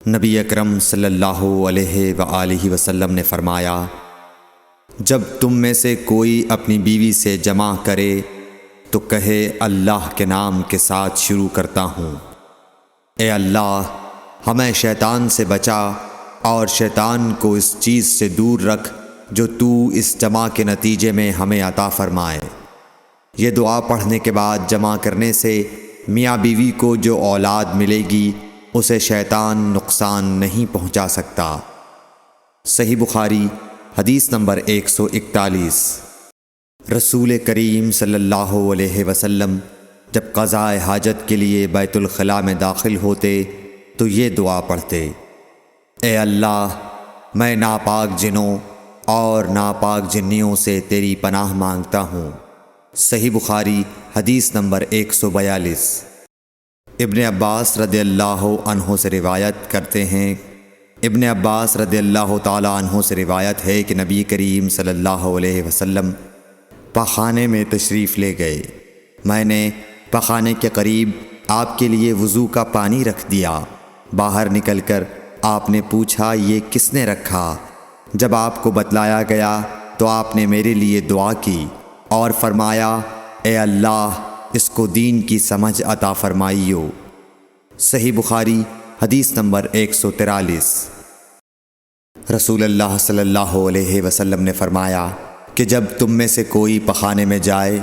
نبی اکرم صلی اللہ علیہ وآلہ وسلم نے فرمایا، جب تم میں سے کوئی اپنی بیوی سے جمع کرے تو کہے اللہ کے نام کے ساتھ شروع کرتا ہوں، اے اللہ ہمیں شیطان سے بچا اور شیطان کو اس چیز سے دور رکھ جو تو اس جمع کے نتیجے میں ہمیں عطا فرمائے۔ یہ دعا پڑھنے کے بعد جمع کرنے سے میاں بیوی کو جو اولاد ملے گی اسے شیطان نقصان نہیں پہنچا سکتا۔ صحیح بخاری حدیث نمبر 141۔ رسول کریم صلی اللہ علیہ وسلم جب قضاء حاجت کے لیے بیت الخلاء میں داخل ہوتے تو یہ دعا پڑھتے، اے اللہ میں ناپاک جنوں اور ناپاک جنیوں سے تیری پناہ مانگتا ہوں۔ صحیح بخاری حدیث نمبر 142۔ ابن عباس رضی اللہ عنہ سے روایت کرتے ہیں، ابن عباس رضی اللہ تعالی عنہ سے روایت ہے کہ نبی کریم صلی اللہ علیہ وسلم پاخانے میں تشریف لے گئے۔ میں نے پاخانے کے قریب آپ کے لیے وضو کا پانی رکھ دیا۔ باہر نکل کر آپ نے پوچھا یہ کس نے رکھا؟ جب آپ کو بتلایا گیا تو آپ نے میرے لیے دعا کی اور فرمایا، اے اللہ اس کو دین کی سمجھ عطا فرمائیو۔ صحیح بخاری حدیث نمبر 143۔ رسول اللہ صلی اللہ علیہ وسلم نے فرمایا کہ جب تم میں سے کوئی پخانے میں جائے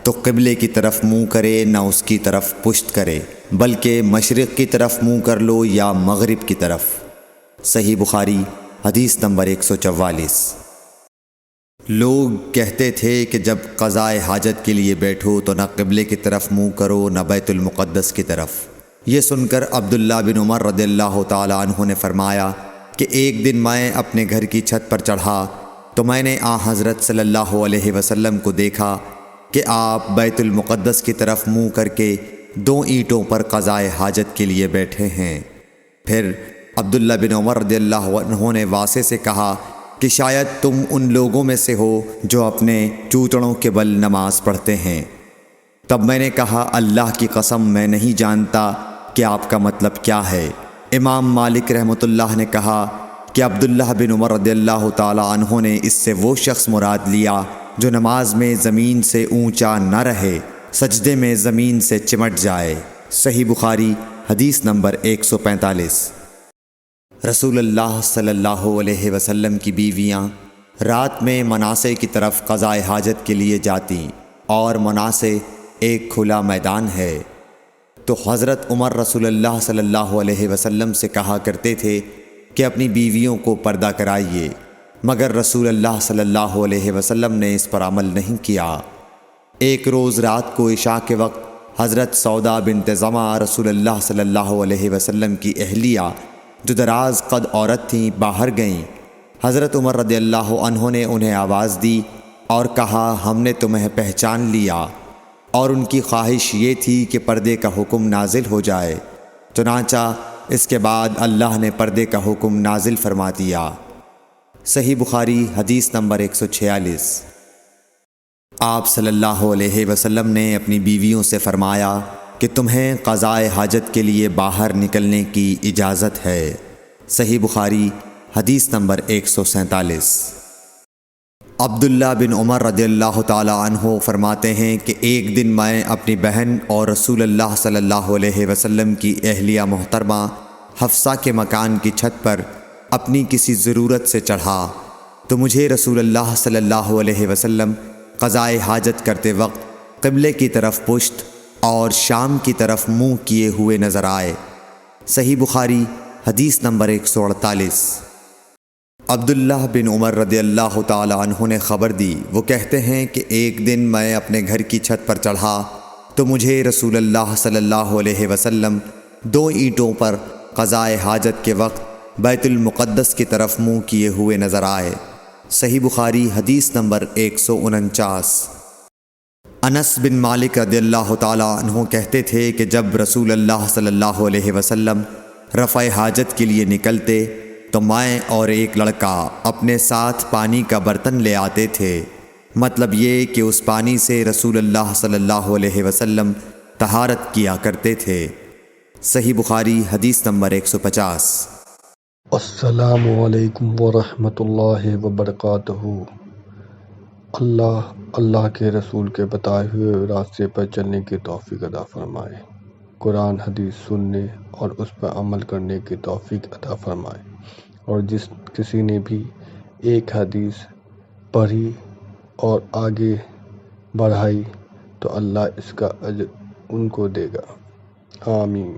تو قبلے کی طرف منہ کرے نہ اس کی طرف پشت کرے، بلکہ مشرق کی طرف منہ کر لو یا مغرب کی طرف۔ صحیح بخاری حدیث نمبر 144۔ لوگ کہتے تھے کہ جب قضاء حاجت کے لیے بیٹھو تو نہ قبلے کی طرف منہ کرو نہ بیت المقدس کی طرف۔ یہ سن کر عبداللہ بن عمر رضی اللہ تعالی عنہ نے فرمایا کہ ایک دن میں اپنے گھر کی چھت پر چڑھا تو میں نے حضرت صلی اللہ علیہ وسلم کو دیکھا کہ آپ بیت المقدس کی طرف منہ کر کے 2 اینٹوں پر قضاء حاجت کے لیے بیٹھے ہیں۔ پھر عبداللہ بن عمر رضی اللہ عنہ نے واسع سے کہا کہ شاید تم ان لوگوں میں سے ہو جو اپنے چوتڑوں کے بل نماز پڑھتے ہیں۔ تب میں نے کہا اللہ کی قسم میں نہیں جانتا کہ آپ کا مطلب کیا ہے۔ امام مالک رحمۃ اللہ نے کہا کہ عبداللہ بن عمر رضی اللہ تعالی عنہ نے اس سے وہ شخص مراد لیا جو نماز میں زمین سے اونچا نہ رہے، سجدے میں زمین سے چمٹ جائے۔ صحیح بخاری حدیث نمبر 145۔ رسول اللہ صلی اللہ علیہ وسلم کی بیویاں رات میں مناصے کی طرف قضاء حاجت کے لیے جاتیں، اور مناصے ایک کھلا میدان ہے۔ تو حضرت عمر رسول اللہ صلی اللہ علیہ وسلم سے کہا کرتے تھے کہ اپنی بیویوں کو پردہ کرائیے، مگر رسول اللہ صلی اللہ علیہ وسلم نے اس پر عمل نہیں کیا۔ ایک روز رات کو عشاء کے وقت حضرت سودا بنت زمعہ رسول اللہ صلی اللہ علیہ وسلم کی اہلیہ جو دراز قد عورت تھیں باہر گئیں۔ حضرت عمر رضی اللہ عنہ نے انہیں آواز دی اور کہا ہم نے تمہیں پہچان لیا، اور ان کی خواہش یہ تھی کہ پردے کا حکم نازل ہو جائے، چنانچہ اس کے بعد اللہ نے پردے کا حکم نازل فرما دیا۔ صحیح بخاری حدیث نمبر 146۔ آپ صلی اللہ علیہ وسلم نے اپنی بیویوں سے فرمایا کہ تمہیں قضاء حاجت کے لیے باہر نکلنے کی اجازت ہے۔ صحیح بخاری حدیث نمبر 147۔ عبداللہ بن عمر رضی اللہ تعالی عنہ فرماتے ہیں کہ ایک دن میں اپنی بہن اور رسول اللہ صلی اللہ علیہ وسلم کی اہلیہ محترمہ حفصہ کے مکان کی چھت پر اپنی کسی ضرورت سے چڑھا تو مجھے رسول اللہ صلی اللہ علیہ وسلم قضاء حاجت کرتے وقت قبلے کی طرف پشت اور شام کی طرف منہ کیے ہوئے نظر آئے۔ صحیح بخاری حدیث نمبر 148۔ عبداللہ بن عمر رضی اللہ تعالی عنہ نے خبر دی، وہ کہتے ہیں کہ ایک دن میں اپنے گھر کی چھت پر چڑھا تو مجھے رسول اللہ صلی اللہ علیہ وسلم 2 اینٹوں پر قضاء حاجت کے وقت بیت المقدس کی طرف منہ کیے ہوئے نظر آئے۔ صحیح بخاری حدیث نمبر 149۔ انس بن مالک رضی اللہ تعالی عنہ کہتے تھے کہ جب رسول اللہ صلی اللہ علیہ وسلم رفع حاجت کے لیے نکلتے تو میں اور ایک لڑکا اپنے ساتھ پانی کا برتن لے آتے تھے، مطلب یہ کہ اس پانی سے رسول اللہ صلی اللہ علیہ وسلم طہارت کیا کرتے تھے۔ صحیح بخاری حدیث نمبر 150۔ السلام علیکم ورحمۃ اللہ وبرکاتہ۔ اللہ کے رسول کے بتائے ہوئے راستے پر چلنے کی توفیق عطا فرمائے، قرآن حدیث سننے اور اس پر عمل کرنے کی توفیق عطا فرمائے، اور جس کسی نے بھی ایک حدیث پڑھی اور آگے بڑھائی تو اللہ اس کا اجر ان کو دے گا، آمین۔